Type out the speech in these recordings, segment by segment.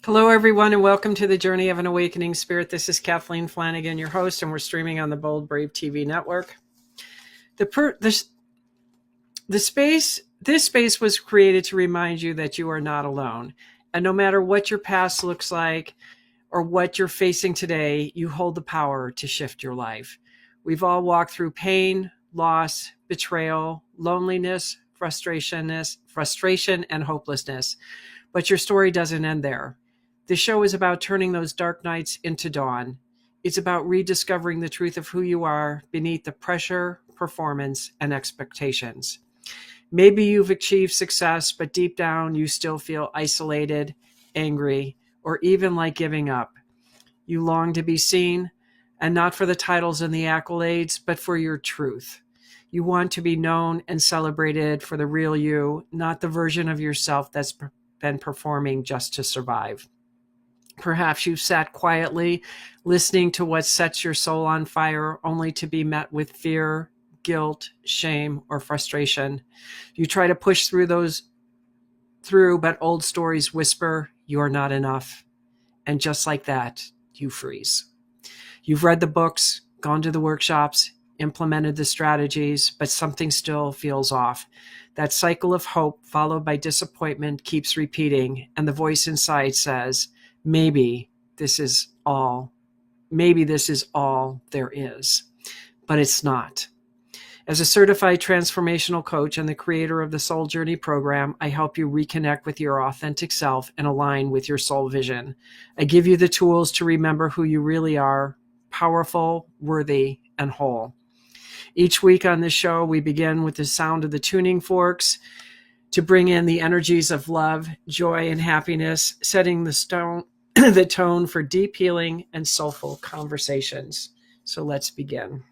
Hello, everyone, and welcome to the Journey of an Awakening Spirit. This is Kathleen Flanagan, your host, and we're streaming on the Bold Brave TV network. This space was created to remind you that you are not alone. And no matter what your past looks like or what you're facing today, you hold the power to shift your life. We've all walked through pain, loss, betrayal, loneliness, frustration, and hopelessness. But your story doesn't end there. The show is about turning those dark nights into dawn. It's about rediscovering the truth of who you are beneath the pressure, performance, and expectations. Maybe you've achieved success, but deep down you still feel isolated, angry, or even like giving up. You long to be seen, and not for the titles and the accolades, but for your truth. You want to be known and celebrated for the real you, not the version of yourself that's been performing just to survive. Perhaps you've sat quietly listening to what sets your soul on fire, only to be met with fear, guilt, shame, or frustration. You try to push through, but old stories whisper, you're not enough. And just like that, you freeze. You've read the books, gone to the workshops, implemented the strategies, but something still feels off. That cycle of hope followed by disappointment keeps repeating, and the voice inside says, maybe this is all there is. But it's not. As a certified transformational coach and the creator of the Soul Journey program, I help you reconnect with your authentic self and align with your soul vision. I give you the tools to remember who you really are, powerful, worthy, and whole. Each week on this show, we begin with the sound of the tuning forks to bring in the energies of love, joy, and happiness, setting the tone for deep healing and soulful conversations. So let's begin.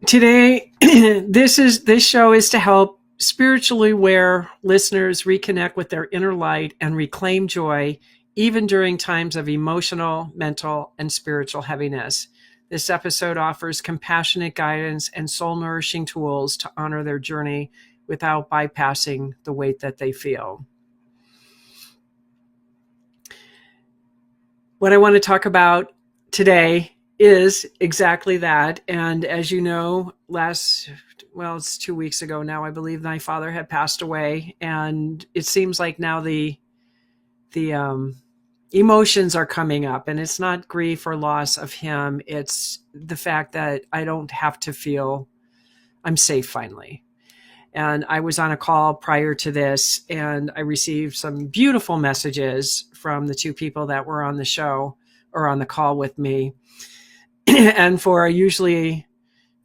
Today, this show is to help spiritually aware listeners reconnect with their inner light and reclaim joy, even during times of emotional, mental, and spiritual heaviness. This episode offers compassionate guidance and soul-nourishing tools to honor their journey without bypassing the weight that they feel. What I want to talk about today is exactly that. And as you know, it's 2 weeks ago now, I believe my father had passed away. And it seems like now the emotions are coming up, and it's not grief or loss of him. It's the fact that I don't have to feel I'm safe finally. And I was on a call prior to this, and I received some beautiful messages from the two people that were on the show or on the call with me. And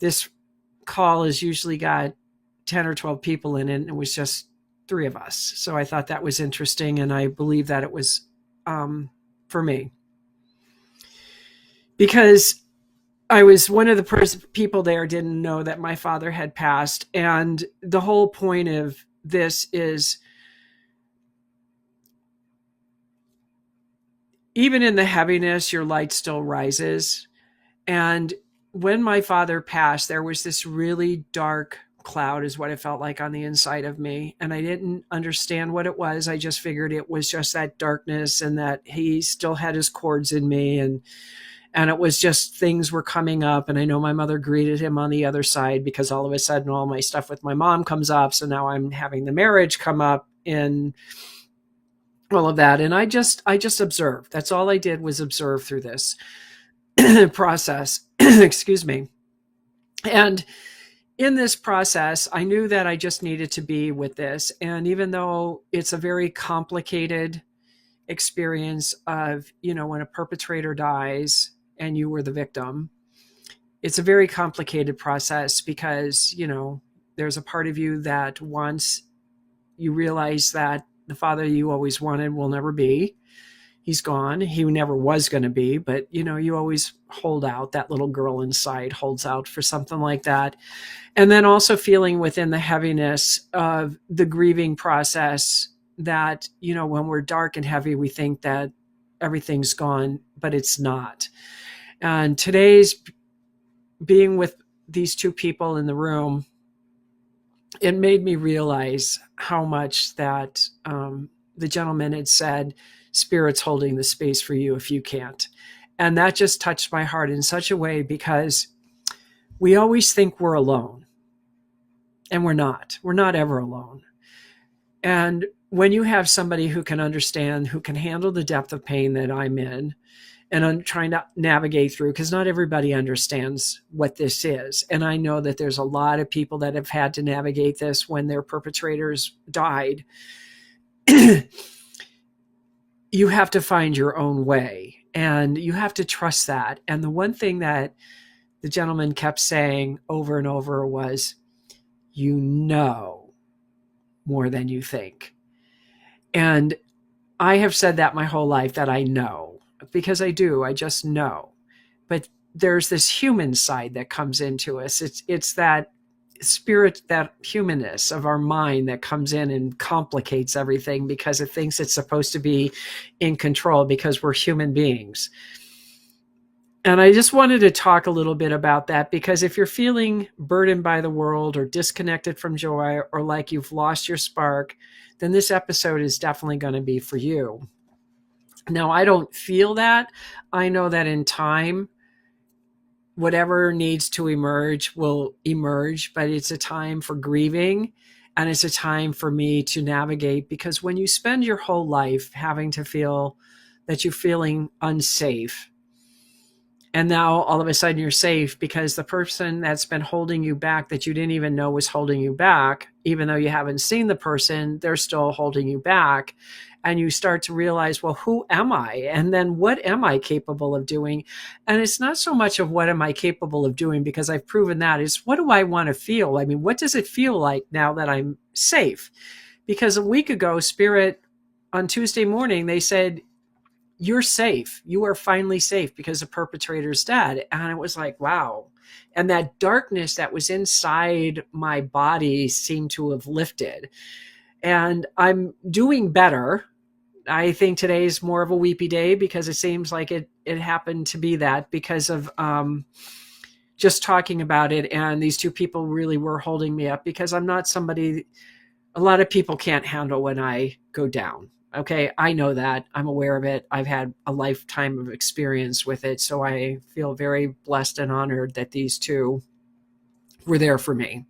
this call has usually got 10 or 12 people in it, and it was just 3 of us. So I thought that was interesting, and I believe that it was for me. Because I was one of the people there didn't know that my father had passed. And the whole point of this is, even in the heaviness, your light still rises. And when my father passed, there was this really dark cloud is what it felt like on the inside of me. And I didn't understand what it was. I just figured it was just that darkness and that he still had his cords in me. And it was just things were coming up. And I know my mother greeted him on the other side, because all of a sudden all my stuff with my mom comes up. So now I'm having the marriage come up and all of that. And I just observed. That's all I did, was observe through this process. Excuse me. And in this process, I knew that I just needed to be with this. And even though it's a very complicated experience of, when a perpetrator dies and you were the victim. It's a very complicated process because, there's a part of you that once you realize that the father you always wanted will never be. He's gone. He never was going to be, but you always hold out. That little girl inside holds out for something like that. And then also feeling within the heaviness of the grieving process that, when we're dark and heavy, we think that everything's gone, but it's not. And today's being with these two people in the room, it made me realize how much that the gentleman had said, Spirit's holding the space for you if you can't. And that just touched my heart in such a way, because we always think we're alone. And we're not. We're not ever alone. And when you have somebody who can understand, who can handle the depth of pain that I'm in, and I'm trying to navigate through, because not everybody understands what this is. And I know that there's a lot of people that have had to navigate this when their perpetrators died. You have to find your own way, and you have to trust that. And the one thing that the gentleman kept saying over and over was, you know more than you think. And I have said that my whole life, that I know, because I do. I just know. But there's this human side that comes into us. It's that spirit, that humanness of our mind that comes in and complicates everything because it thinks it's supposed to be in control because we're human beings. And I just wanted to talk a little bit about that, because if you're feeling burdened by the world or disconnected from joy, or like you've lost your spark, then this episode is definitely going to be for you. Now, I don't feel that. I know that in time, whatever needs to emerge will emerge, but it's a time for grieving, and it's a time for me to navigate, because when you spend your whole life having to feel that you're feeling unsafe, and now all of a sudden you're safe because the person that's been holding you back, that you didn't even know was holding you back, even though you haven't seen the person, they're still holding you back. And you start to realize, well, who am I? And then what am I capable of doing? And it's not so much of what am I capable of doing, because I've proven that. It's what do I want to feel? I mean, what does it feel like now that I'm safe? Because a week ago, Spirit, on Tuesday morning, they said, you're safe. You are finally safe because the perpetrator's dead. And it was like, wow. And that darkness that was inside my body seemed to have lifted. And I'm doing better. I think today is more of a weepy day, because it seems like it happened to be that because of just talking about it. And these two people really were holding me up, because I'm not somebody, a lot of people can't handle when I go down. Okay, I know that. I'm aware of it. I've had a lifetime of experience with it. So I feel very blessed and honored that these two were there for me.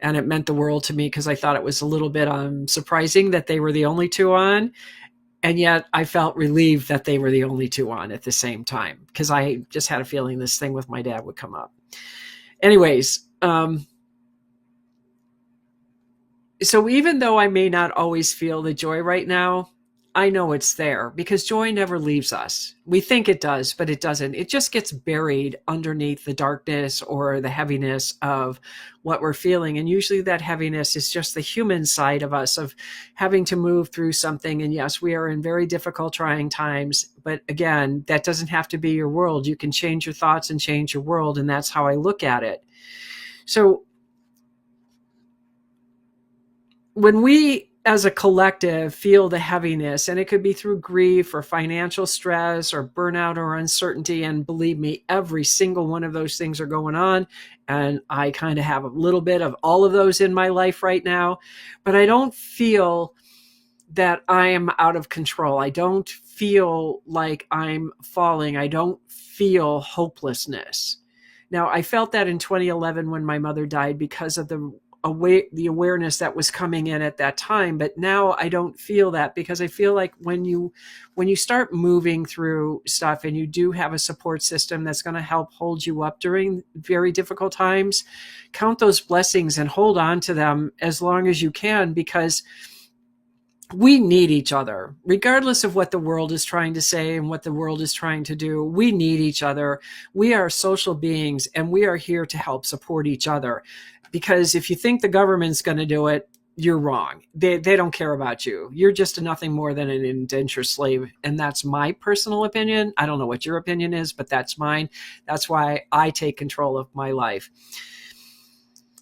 And it meant the world to me, because I thought it was a little bit surprising that they were the only two on. And yet I felt relieved that they were the only two on at the same time, because I just had a feeling this thing with my dad would come up. Anyways, so even though I may not always feel the joy right now, I know it's there, because joy never leaves us. We think it does, but it doesn't. It just gets buried underneath the darkness or the heaviness of what we're feeling. And usually that heaviness is just the human side of us, of having to move through something. And yes, we are in very difficult, trying times. But again, that doesn't have to be your world. You can change your thoughts and change your world. And that's how I look at it. So when we as a collective feel the heaviness, and it could be through grief or financial stress or burnout or uncertainty, and believe me, every single one of those things are going on, and I kind of have a little bit of all of those in my life right now, but I don't feel that I am out of control. I don't feel like I'm falling. I don't feel hopelessness. Now, I felt that in 2011 when my mother died, because of the awareness that was coming in at that time. But now I don't feel that, because I feel like when you start moving through stuff, and you do have a support system that's going to help hold you up during very difficult times, count those blessings and hold on to them as long as you can, because we need each other, regardless of what the world is trying to say and what the world is trying to do. We need each other. We are social beings, and we are here to help support each other. Because if you think the government's going to do it, you're wrong. They don't care about you. You're just nothing more than an indentured slave. And that's my personal opinion. I don't know what your opinion is, but that's mine. That's why I take control of my life.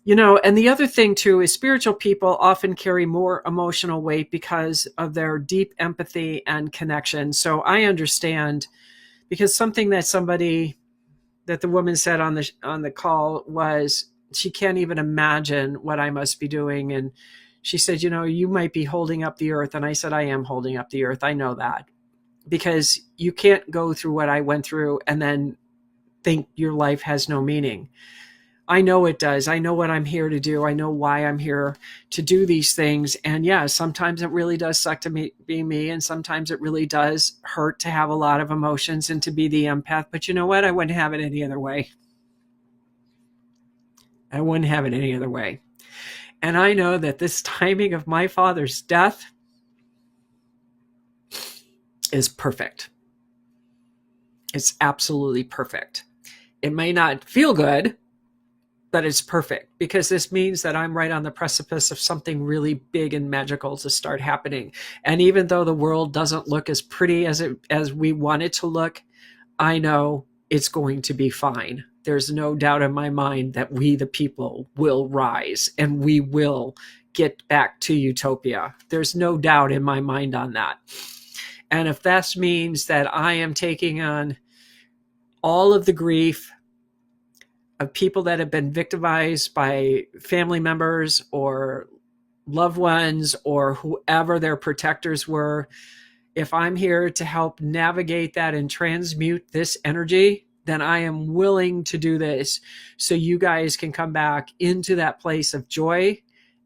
And the other thing too is spiritual people often carry more emotional weight because of their deep empathy and connection. So I understand, because something that the woman said on the call was, she can't even imagine what I must be doing. And she said, you might be holding up the earth. And I said, I am holding up the earth. I know that, because you can't go through what I went through and then think your life has no meaning. I know it does. I know what I'm here to do. I know why I'm here to do these things. And yeah, sometimes it really does suck to be me. And sometimes it really does hurt to have a lot of emotions and to be the empath. But you know what? I wouldn't have it any other way. I wouldn't have it any other way. And I know that this timing of my father's death is perfect. It's absolutely perfect. It may not feel good, but it's perfect, because this means that I'm right on the precipice of something really big and magical to start happening. And even though the world doesn't look as pretty as we want it to look, I know it's going to be fine. There's no doubt in my mind that we, the people, will rise and we will get back to utopia. There's no doubt in my mind on that. And if that means that I am taking on all of the grief of people that have been victimized by family members or loved ones or whoever their protectors were, if I'm here to help navigate that and transmute this energy, then I am willing to do this so you guys can come back into that place of joy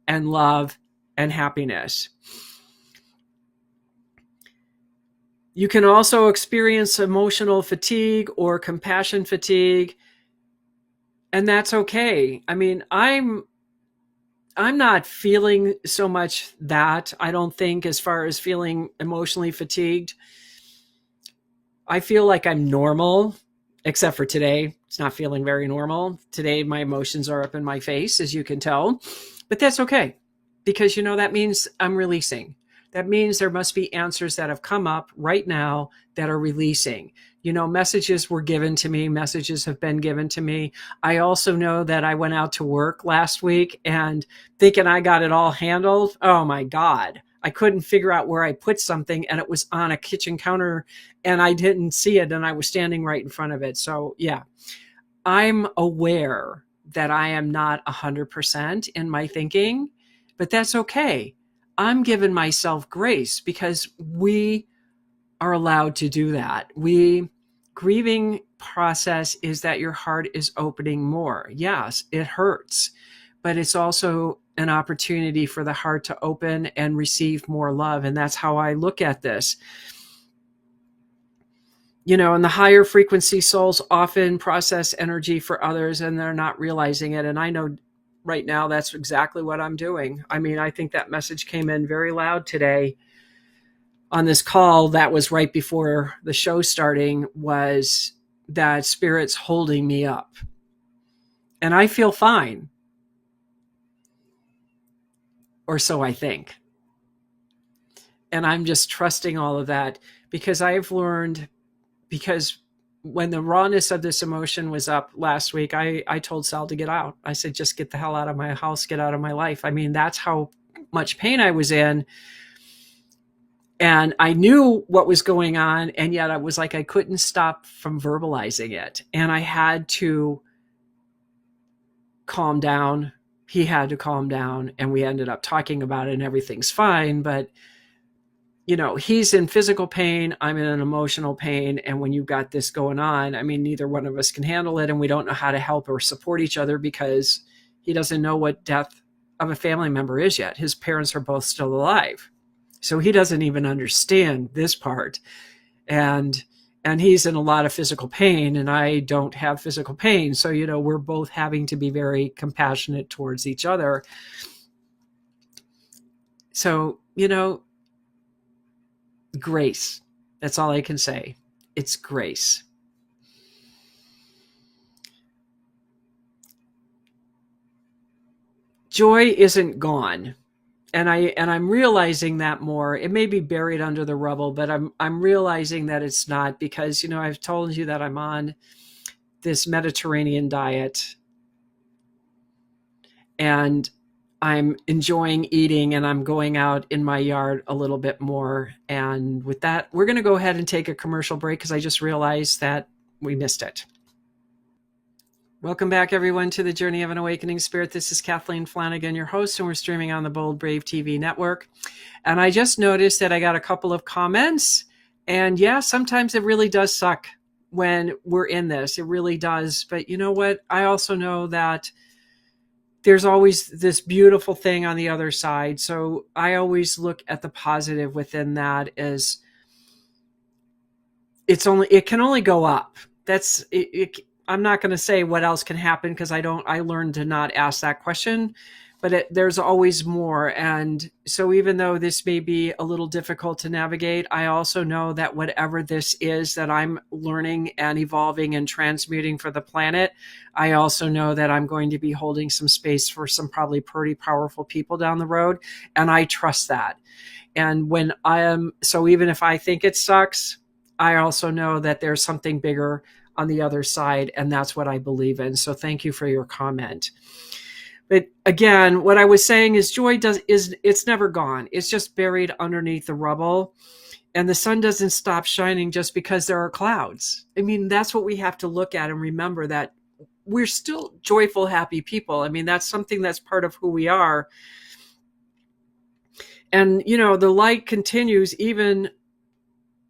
and love and happiness. You can also experience emotional fatigue or compassion fatigue, and that's okay. I mean, I'm not feeling so much that, I don't think, as far as feeling emotionally fatigued. I feel like I'm normal, except for today. It's not feeling very normal. Today, my emotions are up in my face, as you can tell. But that's okay, because, that means I'm releasing. That means there must be answers that have come up right now that are releasing. Messages were given to me. Messages have been given to me. I also know that I went out to work last week and thinking I got it all handled. Oh my God. I couldn't figure out where I put something, and it was on a kitchen counter and I didn't see it, and I was standing right in front of it. So yeah, I'm aware that I am not 100% in my thinking, but that's okay. I'm giving myself grace, because we are allowed to do that. Grieving process is that your heart is opening more. Yes, it hurts, but it's also an opportunity for the heart to open and receive more love. And that's how I look at this. And the higher frequency souls often process energy for others and they're not realizing it. And I know right now that's exactly what I'm doing. I mean, I think that message came in very loud today on this call that was right before the show starting, was that Spirit's holding me up. And I feel fine. Or so I think. And I'm just trusting all of that, because I've learned, because when the rawness of this emotion was up last week, I told Sal to get out. I said, just get the hell out of my house, get out of my life. I mean, that's how much pain I was in. And I knew what was going on. And yet I was like, I couldn't stop from verbalizing it. And I had to calm down. He had to calm down. And we ended up talking about it and everything's fine. But, he's in physical pain. I'm in an emotional pain. And when you've got this going on, I mean, neither one of us can handle it. And we don't know how to help or support each other, because he doesn't know what death of a family member is yet. His parents are both still alive. So he doesn't even understand this part. And he's in a lot of physical pain, and I don't have physical pain. So, we're both having to be very compassionate towards each other. So, Grace. That's all I can say. It's grace. Joy isn't gone. And I'm realizing that more. It may be buried under the rubble, but I'm realizing that it's not, because I've told you that I'm on this Mediterranean diet, and I'm enjoying eating, and I'm going out in my yard a little bit more. And with that, we're going to go ahead and take a commercial break, because I just realized that we missed it. Welcome back, everyone, to the Journey of an Awakening Spirit. This is Kathleen Flanagan, your host, and we're streaming on the Bold Brave TV network. And I just noticed that I got a couple of comments. And yeah, sometimes it really does suck when we're in this. It really does. But you know what? I also know that there's always this beautiful thing on the other side. So I always look at the positive within that as it can only go up. That's it. I'm not going to say what else can happen, because I learned to not ask that question, but there's always more. And so even though this may be a little difficult to navigate, I also know that whatever this is that I'm learning and evolving and transmuting for the planet, I also know that I'm going to be holding some space for some probably pretty powerful people down the road. And I trust that. And so even if I think it sucks, I also know that there's something bigger on the other side, and that's what I believe in. So thank you for your comment. But again, what I was saying is joy it's never gone. It's just buried underneath the rubble, and the sun doesn't stop shining just because there are clouds. I mean, that's what we have to look at and remember, that we're still joyful, happy people. I mean, that's something that's part of who we are. And, the light continues,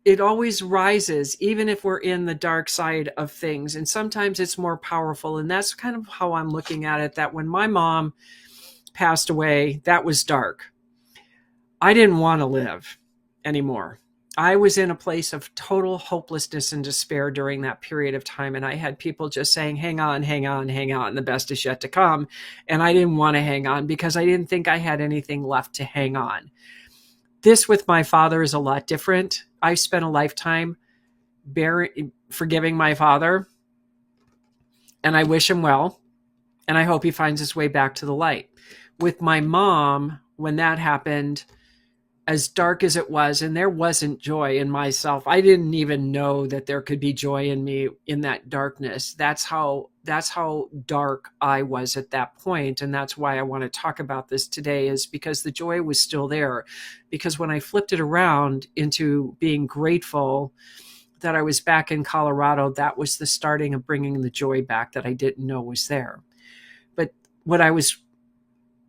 it always rises, even if we're in the dark side of things. And sometimes it's more powerful. And that's kind of how I'm looking at it, that when my mom passed away, that was dark. I didn't want to live anymore. I was in a place of total hopelessness and despair during that period of time. And I had people just saying, hang on, hang on, hang on. The best is yet to come. And I didn't want to hang on, because I didn't think I had anything left to hang on. This with my father is a lot different. I spent a lifetime forgiving my father, and I wish him well, and I hope he finds his way back to the light. With my mom, when that happened, as dark as it was, and there wasn't joy in myself. I didn't even know that there could be joy in me in that darkness. That's how dark I was at that point. And that's why I want to talk about this today, is because the joy was still there. Because when I flipped it around into being grateful that I was back in Colorado, that was the starting of bringing the joy back that I didn't know was there. But what I was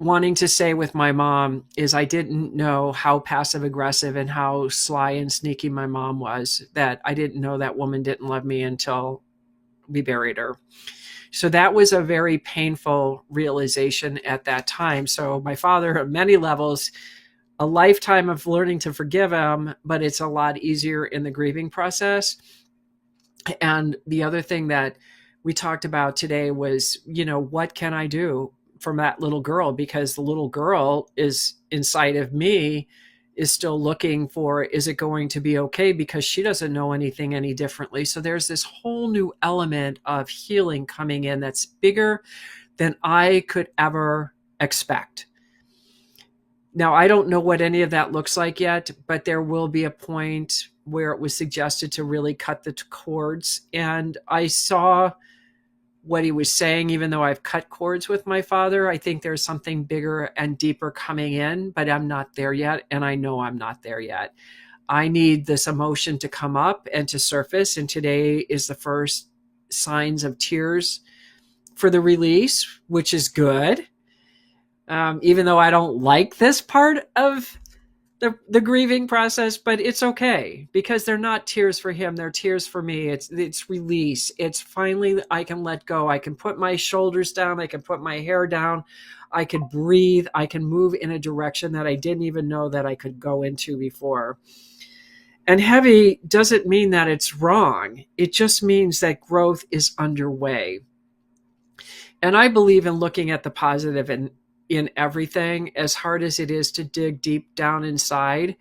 wanting to say with my mom is I didn't know how passive aggressive and how sly and sneaky my mom was, that I didn't know that woman didn't love me until we buried her. So that was a very painful realization at that time. So my father, on many levels, a lifetime of learning to forgive him, but it's a lot easier in the grieving process. And the other thing that we talked about today was, what can I do from that little girl? Because the little girl is inside of me, is still looking for, is it going to be okay? Because she doesn't know anything any differently. So there's this whole new element of healing coming in that's bigger than I could ever expect. Now, I don't know what any of that looks like yet, but there will be a point where it was suggested to really cut the cords. And I saw what he was saying, even though I've cut cords with my father. I think there's something bigger and deeper coming in, but I'm not there yet. And I know I'm not there yet. I need this emotion to come up and to surface. And today is the first signs of tears for the release, which is good. Even though I don't like this part of the grieving process, but it's okay, because they're not tears for him. They're tears for me. It's release. It's finally, I can let go. I can put my shoulders down. I can put my hair down. I could breathe. I can move in a direction that I didn't even know that I could go into before. And heavy doesn't mean that it's wrong. It just means that growth is underway. And I believe in looking at the positive in everything, as hard as it is to dig deep down inside.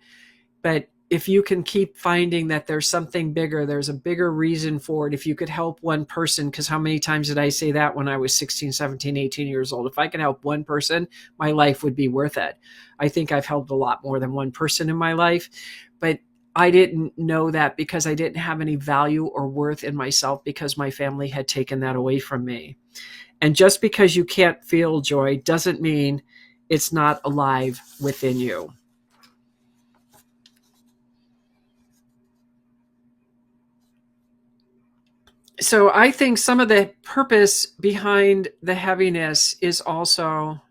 But if you can keep finding that there's something bigger, there's a bigger reason for it. If you could help one person, because how many times did I say that when I was 16, 17, 18 years old? If I could help one person, my life would be worth it. I think I've helped a lot more than one person in my life, but I didn't know that because I didn't have any value or worth in myself because my family had taken that away from me. And just because you can't feel joy doesn't mean it's not alive within you. So I think some of the purpose behind the heaviness is also,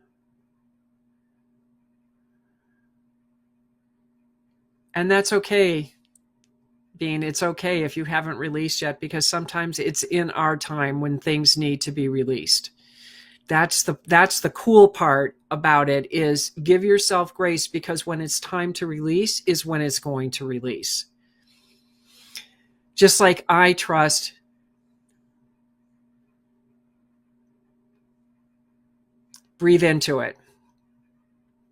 and that's okay, Bean, it's okay if you haven't released yet, because sometimes it's in our time when things need to be released. That's the cool part about it, is give yourself grace, because when it's time to release is when it's going to release. Just like I trust breathe into it.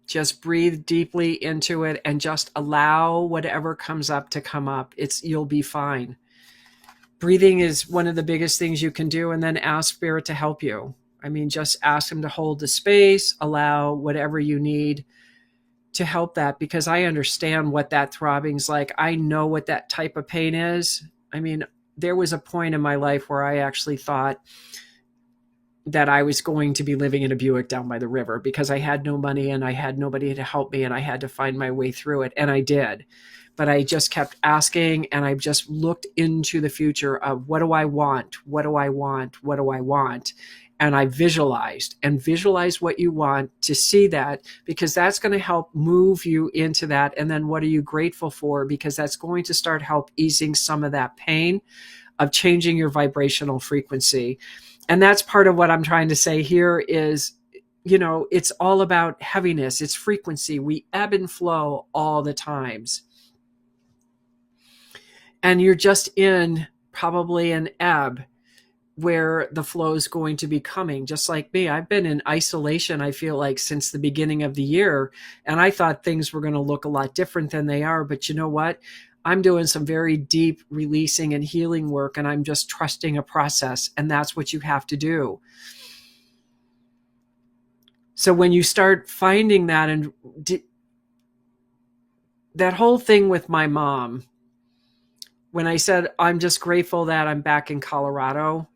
Just breathe deeply into it and just allow whatever comes up to come up. You'll be fine. Breathing is one of the biggest things you can do, and then ask Spirit to help you. I mean, just ask him to hold the space, allow whatever you need to help that, because I understand what that throbbing's like. I know what that type of pain is. I mean, there was a point in my life where I actually thought that I was going to be living in a Buick down by the river, because I had no money and I had nobody to help me, and I had to find my way through it. And I did. But I just kept asking, and I just looked into the future of, what do I want? What do I want? What do I want? And I visualized what you want, to see that, because that's going to help move you into that. And then what are you grateful for? Because that's going to start help easing some of that pain of changing your vibrational frequency. And that's part of what I'm trying to say here is, it's all about heaviness. It's frequency. We ebb and flow all the times. And you're just in probably an ebb where the flow is going to be coming. Just like me, I've been in isolation, I feel like, since the beginning of the year. And I thought things were going to look a lot different than they are. But you know what? I'm doing some very deep releasing and healing work, and I'm just trusting a process. And that's what you have to do. So when you start finding that, and that whole thing with my mom, when I said, I'm just grateful that I'm back in Colorado,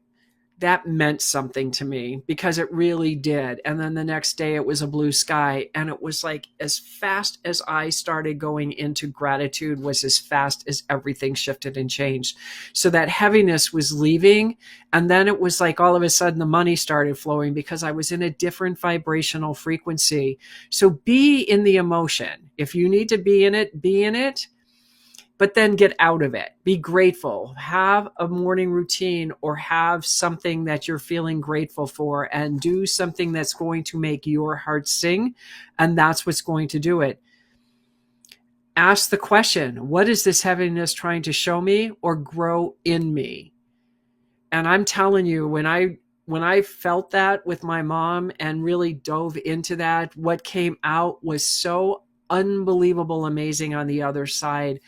that meant something to me, because it really did. And then the next day it was a blue sky. And it was like, as fast as I started going into gratitude was as fast as everything shifted and changed. So that heaviness was leaving. And then it was like, all of a sudden the money started flowing, because I was in a different vibrational frequency. So be in the emotion. If you need to be in it, be in it. But then get out of it. Be grateful. Have a morning routine, or have something that you're feeling grateful for, and do something that's going to make your heart sing. And that's what's going to do it. Ask the question, what is this heaviness trying to show me or grow in me? And I'm telling you, when I felt that with my mom and really dove into that, what came out was so unbelievable, amazing on the other side,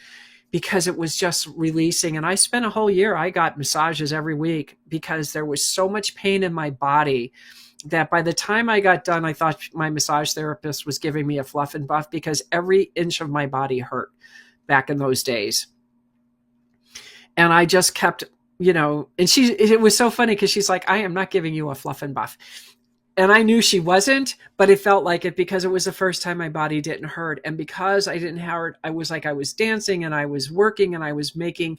because it was just releasing. And I spent a whole year, I got massages every week, because there was so much pain in my body that by the time I got done, I thought my massage therapist was giving me a fluff and buff, because every inch of my body hurt back in those days. And I just kept, and it was so funny, because she's like, I am not giving you a fluff and buff. And I knew she wasn't, but it felt like it, because it was the first time my body didn't hurt. And because I didn't hurt, I was like, I was dancing and I was working and I was making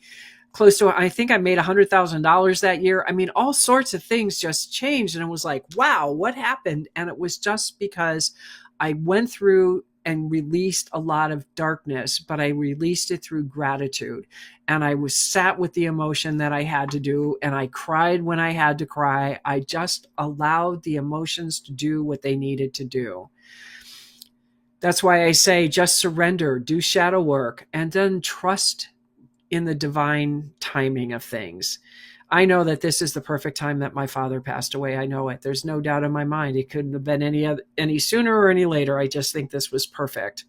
close to, I think I made $100,000 that year. I mean, all sorts of things just changed. And it was like, wow, what happened? And it was just because I went through and released a lot of darkness, but I released it through gratitude. And I was sat with the emotion that I had to do. And I cried when I had to cry. I just allowed the emotions to do what they needed to do. That's why I say, just surrender, do shadow work, and then trust in the divine timing of things. I know that this is the perfect time that my father passed away. I know it. There's no doubt in my mind. It couldn't have been any sooner or any later. I just think this was perfect.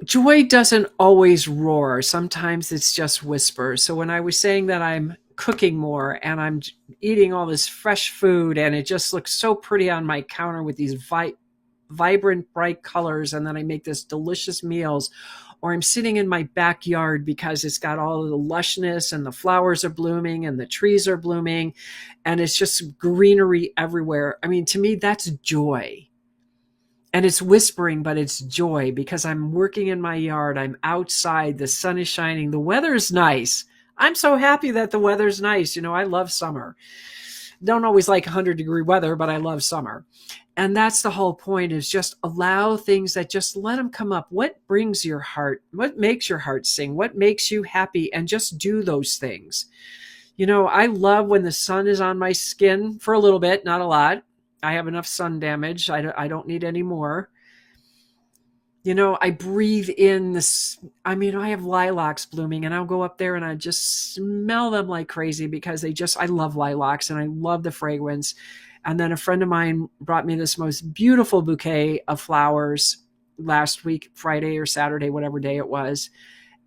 joy doesn't always roar. Sometimes it's just whisper. So when I was saying that I'm cooking more and I'm eating all this fresh food and it just looks so pretty on my counter with these vibrant, bright colors, and then I make this delicious meals, or I'm sitting in my backyard because it's got all of the lushness and the flowers are blooming and the trees are blooming and it's just greenery everywhere. I mean, to me, that's joy. And it's whispering, but it's joy because I'm working in my yard. I'm outside. The sun is shining. The weather is nice. I'm so happy that the weather's nice. You know, I love summer. Don't always like 100-degree weather, but I love summer. And that's the whole point, is just allow things that just let them come up. What brings your heart? What makes your heart sing? What makes you happy? And just do those things. You know, I love when the sun is on my skin for a little bit, not a lot. I have enough sun damage. I don't need any more. You know, I breathe in this. I mean, I have lilacs blooming and I'll go up there and I just smell them like crazy because I love lilacs and I love the fragrance. And then a friend of mine brought me this most beautiful bouquet of flowers last week, Friday or Saturday, whatever day it was.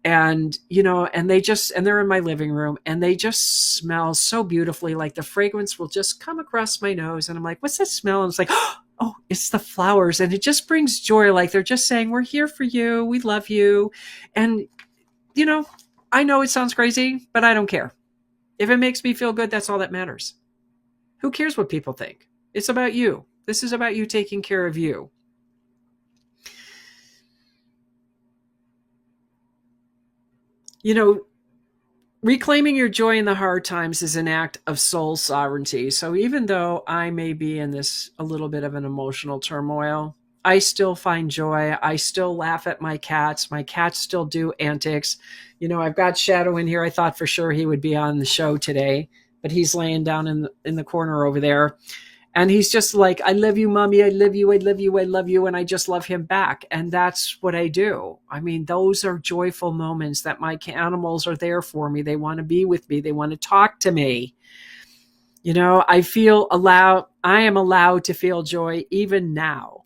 And, you know, and they're in my living room and they just smell so beautifully. Like the fragrance will just come across my nose. And I'm like, what's that smell? And it's like, oh, it's the flowers. And it just brings joy. Like they're just saying, we're here for you. We love you. And, you know, I know it sounds crazy, but I don't care. If it makes me feel good, that's all that matters. Who cares what people think? It's about you. This is about you taking care of you. You know, reclaiming your joy in the hard times is an act of soul sovereignty. So even though I may be in this a little bit of an emotional turmoil, I still find joy. I still laugh at my cats. My cats still do antics. You know, I've got Shadow in here. I thought for sure he would be on the show today, but he's laying down in the corner over there. And he's just like, I love you, mommy. I love you. I love you. I love you. And I just love him back. And that's what I do. I mean, those are joyful moments that my animals are there for me. They want to be with me. They want to talk to me. You know, I am allowed to feel joy even now.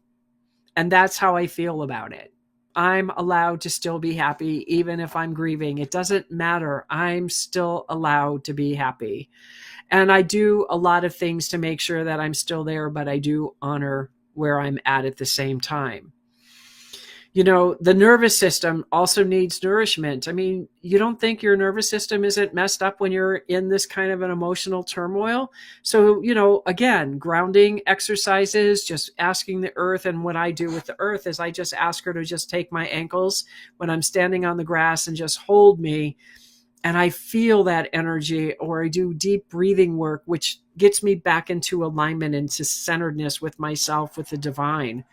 And that's how I feel about it. I'm allowed to still be happy, even if I'm grieving. It doesn't matter. I'm still allowed to be happy. And I do a lot of things to make sure that I'm still there, but I do honor where I'm at the same time. You know, the nervous system also needs nourishment. I mean, you don't think your nervous system isn't messed up when you're in this kind of an emotional turmoil? So, you know, again, grounding exercises, just asking the earth. And what I do with the earth is I just ask her to just take my ankles when I'm standing on the grass and just hold me. And I feel that energy, or I do deep breathing work, which gets me back into alignment, into centeredness with myself, with the divine.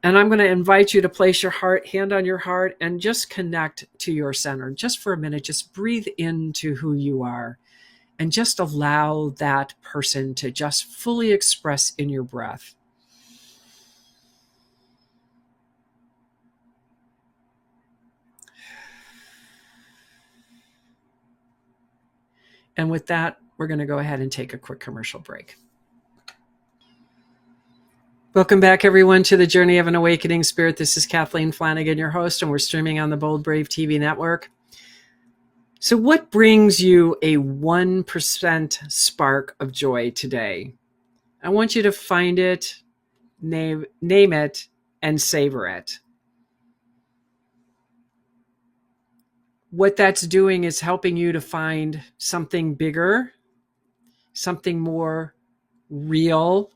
And I'm going to invite you to place your hand on your heart and just connect to your center. Just for a minute, just breathe into who you are and just allow that person to just fully express in your breath. And with that, we're going to go ahead and take a quick commercial break. Welcome back, everyone, to the Journey of an Awakening Spirit. This is Kathleen Flanagan, your host, and we're streaming on the Bold Brave TV network. So what brings you a 1% spark of joy today? I want you to find it, name it, and savor it. What that's doing is helping you to find something bigger, something more real,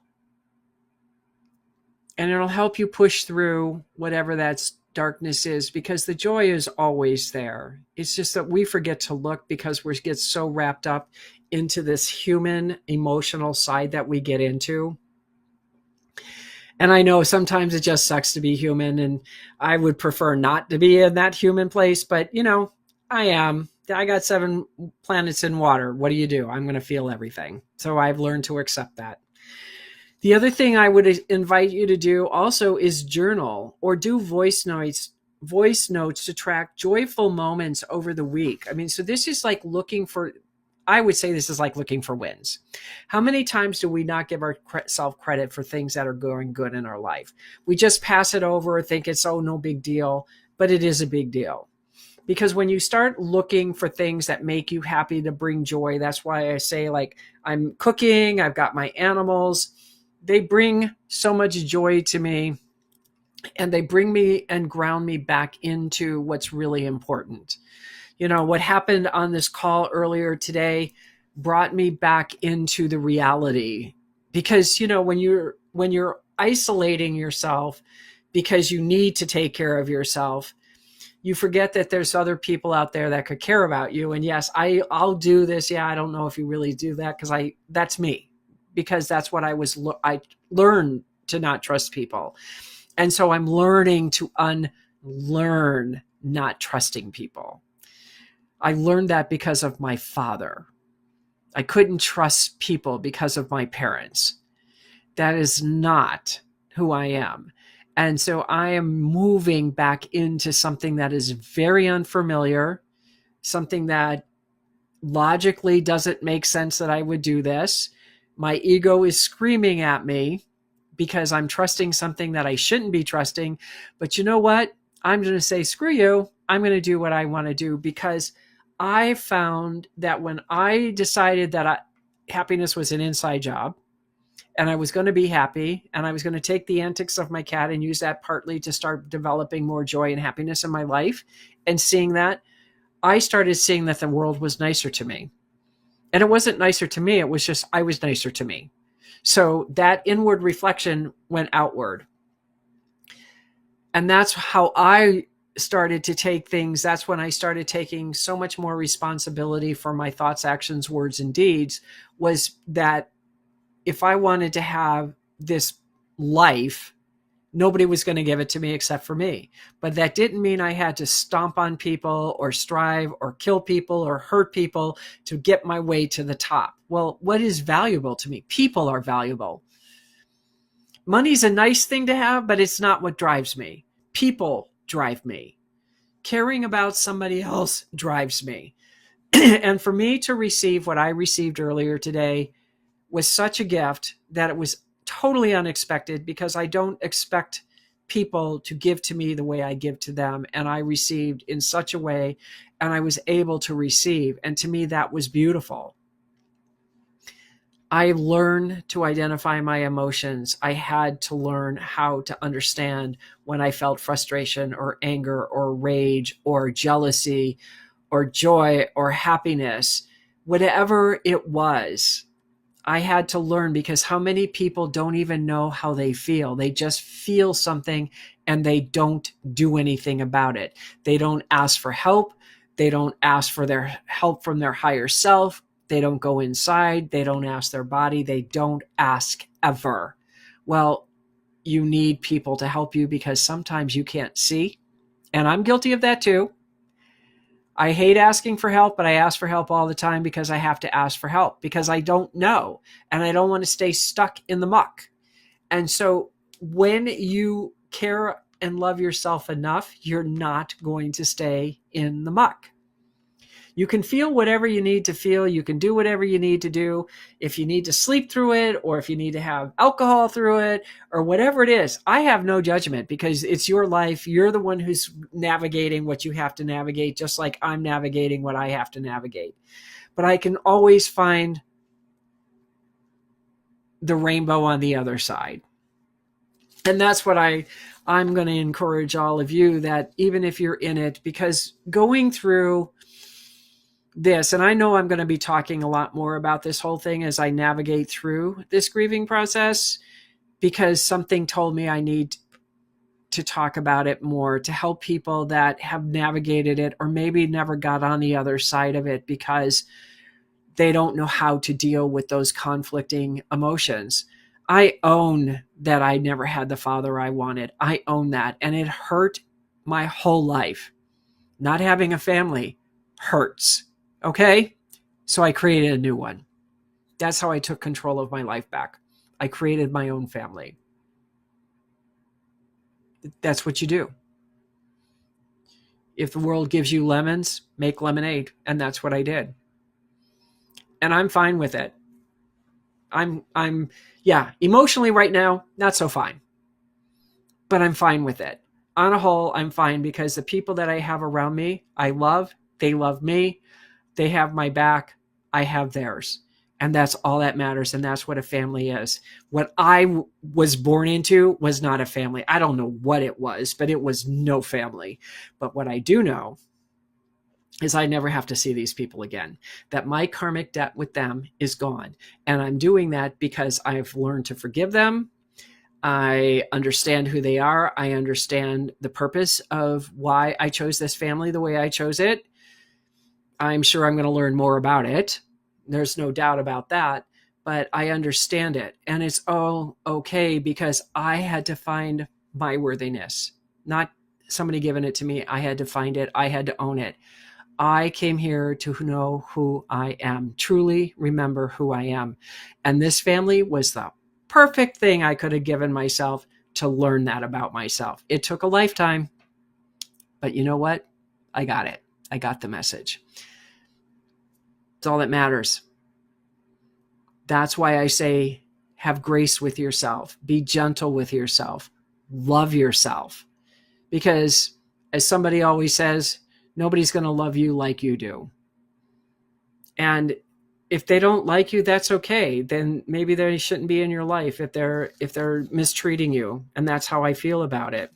and it'll help you push through whatever that darkness is, because the joy is always there. It's just that we forget to look because we get so wrapped up into this human emotional side that we get into. And I know sometimes it just sucks to be human, and I would prefer not to be in that human place, but you know, I am. I got 7 planets in water. What do you do? I'm going to feel everything. So I've learned to accept that. The other thing I would invite you to do also is journal or do voice notes to track joyful moments over the week. I mean, so this is like looking for I would say this is like looking for wins. How many times do we not give ourselves credit for things that are going good in our life? We just pass it over, think it's, oh, no big deal, but it is a big deal. Because when you start looking for things that make you happy, to bring joy, that's why I say, like, I'm cooking, I've got my animals. They bring so much joy to me, and they bring me and ground me back into what's really important. You know, what happened on this call earlier today brought me back into the reality. Because, you know, when you're isolating yourself because you need to take care of yourself, you forget that there's other people out there that could care about you. And yes, I'll do this. Yeah, I don't know if you really do that, because that's me, because that's what I learned to not trust people. And so I'm learning to unlearn not trusting people. I learned that because of my father. I couldn't trust people because of my parents. That is not who I am. And so I am moving back into something that is very unfamiliar, something that logically doesn't make sense that I would do this. My ego is screaming at me because I'm trusting something that I shouldn't be trusting. But you know what? I'm going to say, screw you. I'm going to do what I want to do, because I found that when I decided that happiness was an inside job, and I was going to be happy, and I was going to take the antics of my cat and use that partly to start developing more joy and happiness in my life, and seeing that, I started seeing that the world was nicer to me. And it wasn't nicer to me. It was just, I was nicer to me. So that inward reflection went outward. And that's how I started to take things. That's when I started taking so much more responsibility for my thoughts, actions, words, and deeds, was that if I wanted to have this life, nobody was going to give it to me except for me. But that didn't mean I had to stomp on people or strive or kill people or hurt people to get my way to the top. Well, what is valuable to me? People are valuable. Money's a nice thing to have, but it's not what drives me. People drive me. Caring about somebody else drives me. And for me to receive what I received earlier today was such a gift that it was totally unexpected, because I don't expect people to give to me the way I give to them. And I received in such a way, and I was able to receive. And to me, that was beautiful. I learned to identify my emotions. I had to learn how to understand when I felt frustration or anger or rage or jealousy or joy or happiness, whatever it was. I had to learn, because how many people don't even know how they feel? They just feel something and they don't do anything about it. They don't ask for help. They don't ask for their help from their higher self. They don't go inside. They don't ask their body. They don't ask ever. Well, you need people to help you, because sometimes you can't see. And I'm guilty of that too. I hate asking for help, but I ask for help all the time, because I have to ask for help, because I don't know, and I don't want to stay stuck in the muck. And so when you care and love yourself enough, you're not going to stay in the muck. You can feel whatever you need to feel. You can do whatever you need to do. If you need to sleep through it, or if you need to have alcohol through it, or whatever it is, I have no judgment, because it's your life. You're the one who's navigating what you have to navigate, just like I'm navigating what I have to navigate. But I can always find the rainbow on the other side. And that's what I'm going to encourage all of you, that even if you're in it, because going through this, and I know I'm going to be talking a lot more about this whole thing as I navigate through this grieving process, because something told me I need to talk about it more, to help people that have navigated it, or maybe never got on the other side of it, because they don't know how to deal with those conflicting emotions. I own that I never had the father I wanted. I own that. And it hurt my whole life. Not having a family hurts. Okay? So I created a new one. That's how I took control of my life back. I created my own family. That's what you do. If the world gives you lemons, make lemonade. And that's what I did. and I'm fine with it. Yeah, emotionally right now, not so fine, but I'm fine with it. On a whole, I'm fine because the people that I have around me, I love, they love me, they have my back, I have theirs. And that's all that matters. And that's what a family is. What I was born into was not a family. I don't know what it was, but it was no family. But what I do know is I never have to see these people again, that my karmic debt with them is gone. And I'm doing that because I've learned to forgive them. I understand who they are. I understand the purpose of why I chose this family the way I chose it. I'm sure I'm going to learn more about it. There's no doubt about that, but I understand it. And it's all okay because I had to find my worthiness, not somebody giving it to me. I had to find it. I had to own it. I came here to know who I am, truly remember who I am. And this family was the perfect thing I could have given myself to learn that about myself. It took a lifetime, but you know what? I got it. I got the message. It's all that matters. That's why I say, have grace with yourself, be gentle with yourself, love yourself. Because as somebody always says, nobody's going to love you like you do. And if they don't like you, that's okay. Then maybe they shouldn't be in your life if they're mistreating you. And that's how I feel about it.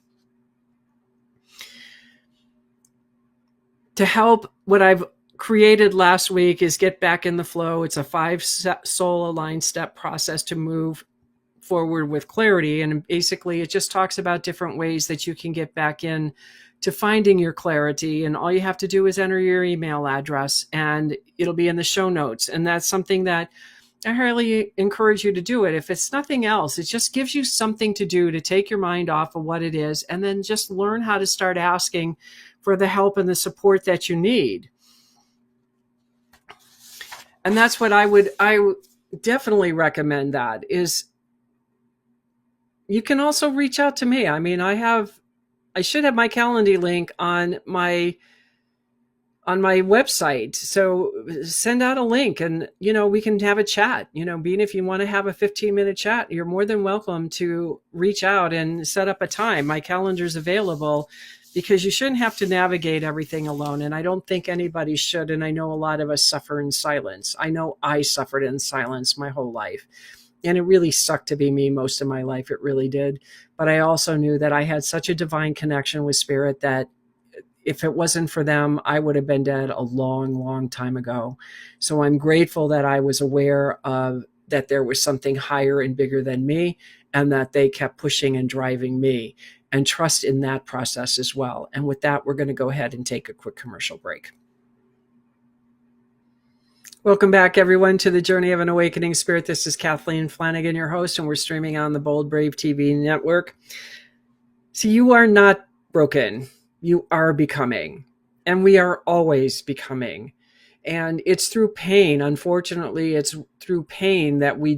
To help, what I've created last week is get back in the flow. It's a 5 soul aligned step process to move forward with clarity. And basically it just talks about different ways that you can get back in to finding your clarity. And all you have to do is enter your email address and it'll be in the show notes. And that's something that I highly encourage you to do it. If it's nothing else, it just gives you something to do to take your mind off of what it is and then just learn how to start asking for the help and the support that you need. And that's what I would definitely recommend. That is, you can also reach out to me. I mean, I should have my Calendly link on my website. So send out a link and, we can have a chat, being if you want to have a 15-minute chat, you're more than welcome to reach out and set up a time. My calendar's available because you shouldn't have to navigate everything alone. And I don't think anybody should. And I know a lot of us suffer in silence. I know I suffered in silence my whole life. And it really sucked to be me most of my life. It really did. But I also knew that I had such a divine connection with spirit that if it wasn't for them, I would have been dead a long, long time ago. So I'm grateful that I was aware of that there was something higher and bigger than me and that they kept pushing and driving me, and trust in that process as well. And with that, we're going to go ahead and take a quick commercial break. Welcome back, everyone, to the Journey of an Awakening Spirit. This is Kathleen Flanagan, your host, and we're streaming on the Bold Brave TV network. See, you are not broken. You are becoming, and we are always becoming. And it's through pain. Unfortunately, it's through pain that we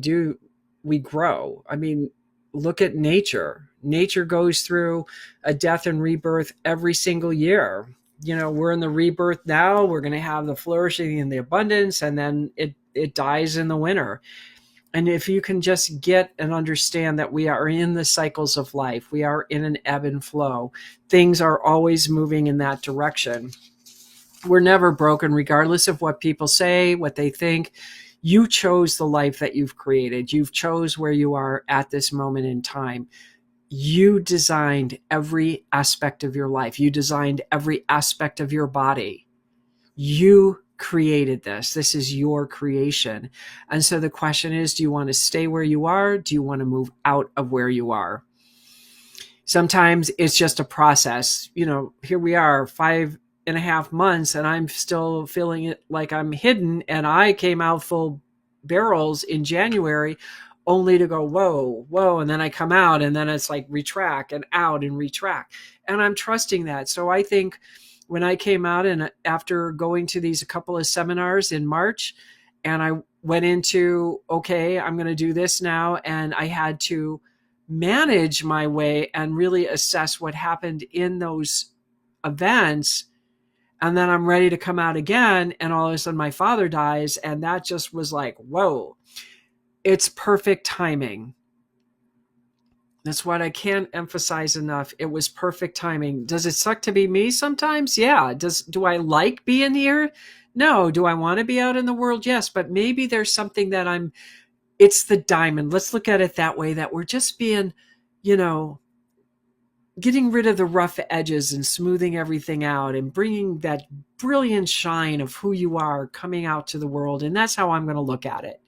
grow. I mean, look at nature. Nature goes through a death and rebirth every single year. We're in the rebirth now. We're going to have the flourishing and the abundance, and then it dies in the winter. And if you can just get and understand that we are in the cycles of life, we are in an ebb and flow. Things are always moving in that direction. We're never broken, regardless of what people say, what they think. You chose the life that you've created. You've chose where you are at this moment in time. You designed every aspect of your life. You designed every aspect of your body. You created this. This is your creation. And so the question is, do you want to stay where you are? Do you want to move out of where you are? Sometimes it's just a process. Here we are, 5.5 months, and I'm still feeling it like I'm hidden. And I came out full barrels in January, only to go, whoa. And then I come out, and then it's like retract and out and retract. And I'm trusting that. So I think when I came out, and after going to a couple of seminars in March, and I went into, okay, I'm going to do this now. And I had to manage my way and really assess what happened in those events And then I'm ready to come out again. And all of a sudden my father dies. And that just was like, whoa, it's perfect timing. That's what I can't emphasize enough. It was perfect timing. Does it suck to be me sometimes? Yeah. Do I like being here? No. Do I want to be out in the world? Yes. But maybe there's something that it's the diamond. Let's look at it that way, that we're just being, getting rid of the rough edges and smoothing everything out and bringing that brilliant shine of who you are coming out to the world. And that's how I'm going to look at it,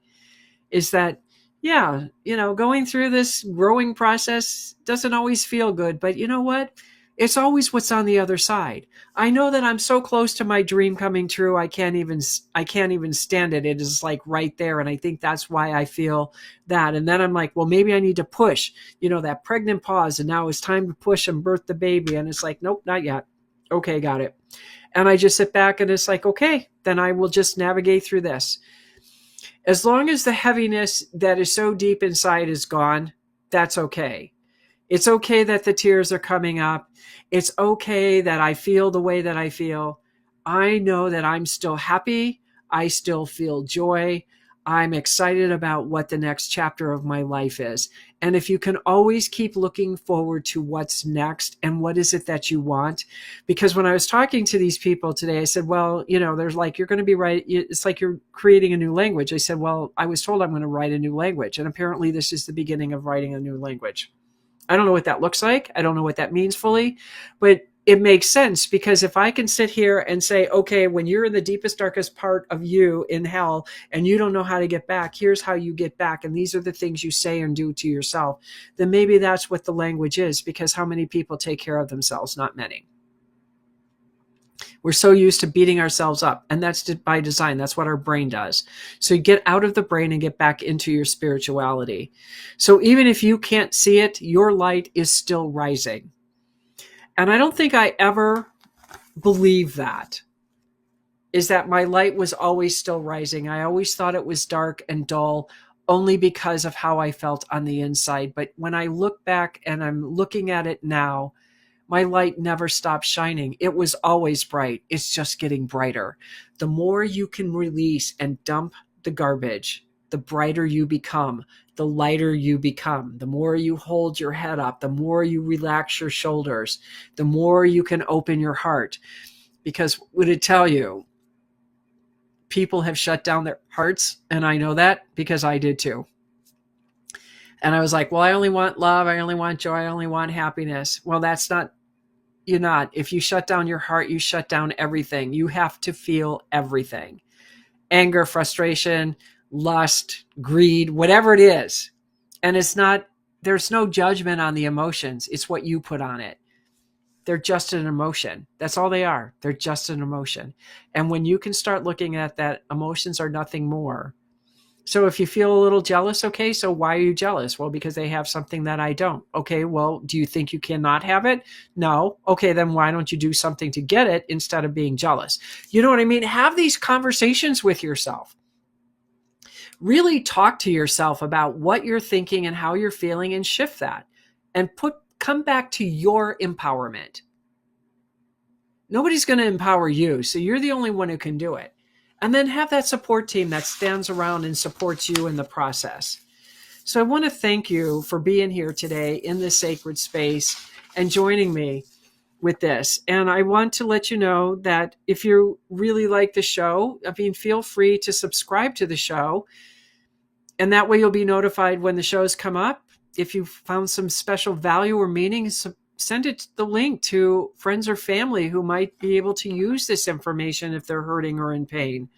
is that, yeah, going through this growing process doesn't always feel good, but you know what? It's always what's on the other side. I know that I'm so close to my dream coming true. I can't even stand it. It is like right there. And I think that's why I feel that. And then I'm like, well, maybe I need to push, that pregnant pause. And now it's time to push and birth the baby. And it's like, nope, not yet. Okay, got it. And I just sit back and it's like, okay, then I will just navigate through this. As long as the heaviness that is so deep inside is gone, that's okay. It's okay that the tears are coming up. It's okay that I feel the way that I feel. I know that I'm still happy. I still feel joy. I'm excited about what the next chapter of my life is. And if you can always keep looking forward to what's next and what is it that you want, because when I was talking to these people today, I said, well, there's like, you're going to be right. It's like you're creating a new language. I said, well, I was told I'm going to write a new language. And apparently this is the beginning of writing a new language. I don't know what that looks like. I don't know what that means fully, but it makes sense, because if I can sit here and say, okay, when you're in the deepest, darkest part of you in hell and you don't know how to get back, here's how you get back. And these are the things you say and do to yourself. Then maybe that's what the language is, because how many people take care of themselves? Not many. We're so used to beating ourselves up, and that's by design. That's what our brain does. So you get out of the brain and get back into your spirituality. So even if you can't see it, your light is still rising. And I don't think I ever believed that, is that my light was always still rising. I always thought it was dark and dull only because of how I felt on the inside. But when I look back and I'm looking at it now, my light never stopped shining. It was always bright. It's just getting brighter. The more you can release and dump the garbage, the brighter you become, the lighter you become. The more you hold your head up, the more you relax your shoulders, the more you can open your heart. Because would it tell you, people have shut down their hearts, and I know that because I did too. And I was like, well, I only want love. I only want joy. I only want happiness. Well, that's not. You're not. If you shut down your heart, you shut down everything. You have to feel everything. Anger, frustration, lust, greed, whatever it is. And there's no judgment on the emotions. It's what you put on it. They're just an emotion. That's all they are. They're just an emotion. And when you can start looking at that, emotions are nothing more. So if you feel a little jealous, okay, so why are you jealous? Well, because they have something that I don't. Okay, well, do you think you cannot have it? No. Okay, then why don't you do something to get it instead of being jealous? You know what I mean? Have these conversations with yourself. Really talk to yourself about what you're thinking and how you're feeling, and shift that and come back to your empowerment. Nobody's going to empower you, so you're the only one who can do it. And then have that support team that stands around and supports you in the process. So I want to thank you for being here today in this sacred space and joining me with this. And I want to let you know that if you really like the show, feel free to subscribe to the show. And that way you'll be notified when the shows come up. If you found some special value or meaning, send the link to friends or family who might be able to use this information if they're hurting or in pain.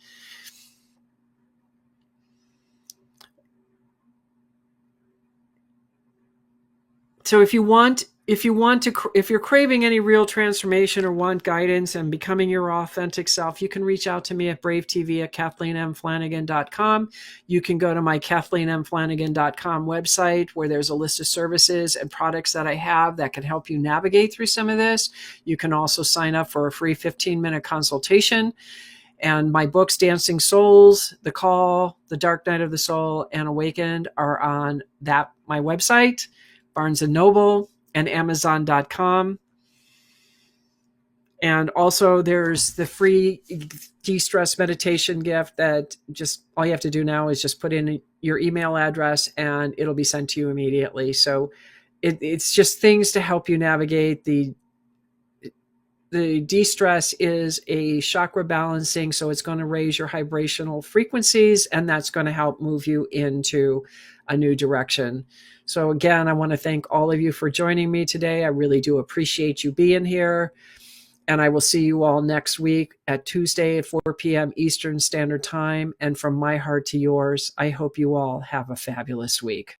So if you're craving any real transformation or want guidance and becoming your authentic self, you can reach out to me at bravetv at KathleenMFlanagan.com. You can go to my KathleenMFlanagan.com website, where there's a list of services and products that I have that can help you navigate through some of this. You can also sign up for a free 15-minute consultation. And my books, Dancing Souls, The Call, The Dark Night of the Soul, and Awakened, are on my website, Barnes & Noble, and Amazon.com. And also there's the free de-stress meditation gift that just all you have to do now is just put in your email address and it'll be sent to you immediately. So it's just things to help you navigate. The de-stress is a chakra balancing, so it's going to raise your vibrational frequencies, and that's going to help move you into a new direction. So again, I want to thank all of you for joining me today. I really do appreciate you being here. And I will see you all next week at Tuesday at 4 p.m. Eastern Standard Time. And from my heart to yours, I hope you all have a fabulous week.